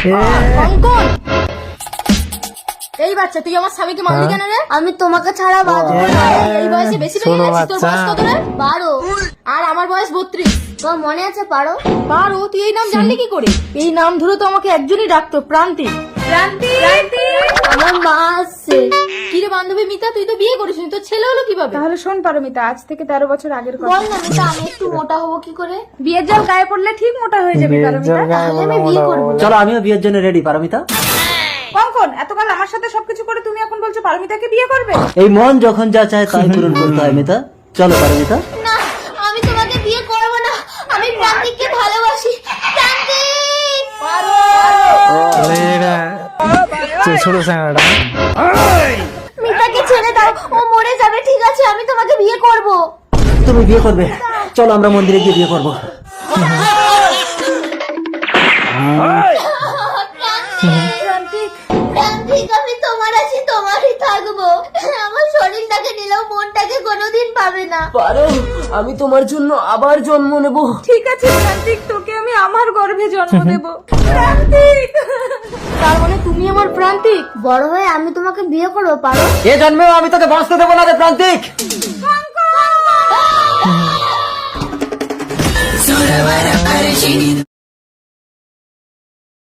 কঙ্কন, এই বাচ্চা তুই আমার স্বামীকে মারলি কেন রে? আমি তোমাকে ছাড়া বাঁচবো না। এই বয়সে বেশি বেশি গেছিস। তোর বয়স কত রে? 12। আর আমার বয়স 32। তোমার মনে আছে পারো? বারো? তুই এই নাম জানলি কি করে? এই নাম ধরে তো আমাকে একজনই ডাকতো, প্রান্তিক। আমার মা আসছে। কি রে বান্ধবী মিতা, তুই তো বিয়ে করিসনি, তোর ছেলে হলো কিভাবে? তাহলে শোন পারমিতা, আজ থেকে 13 বছর আগের কথা। বল না মিতা, আমি একটু মোটা হবো কি করে? বিয়ের জল গায়ে পড়লে ঠিক মোটা হয়ে যাবে পারমিতা। তাহলে আমি বিয়ে করবো। চলো আমিও বিয়ের জন্য রেডি পারমিতা। কঙ্কন, এতকাল আমার সাথে সবকিছু করে তুমি এখন বলছো পারমিতাকে বিয়ে করবে? এই মন যখন যা চায় তাই পূরণ করতে হয় মিতা। চলো পারমিতা। না, আমি তোমাকে বিয়ে করবো না। আমি প্রান্তিককে ভালোবাসি। প্রান্তিক! মিতাকে ছেড়ে দাও, ও মরে যাবে। ঠিক আছে, আমি তোমাকে বিয়ে করবো। তুমি বিয়ে করবে? চলো আমরা মন্দিরে গিয়ে বিয়ে করবো। প্রান্তিক, আমি তোমার আছি, তোমারই থাকবো। আমার শরীরটাকে নিলেও মনটাকে কোনোদিন পাবে না। পারো, আমি তোমার জন্য আবার জন্ম নেব। ঠিক আছে প্রান্তিক, তোকে আমি আমার গর্ভে জন্ম দেব। প্রান্তিক! তার মানে তুমি আমার প্রান্তিক? বড় হয়ে আমি তোমাকে বিয়ে করবো পারো? এ জন্মেও আমি তোকে বাঁচতে দেবো না রে প্রান্তিক।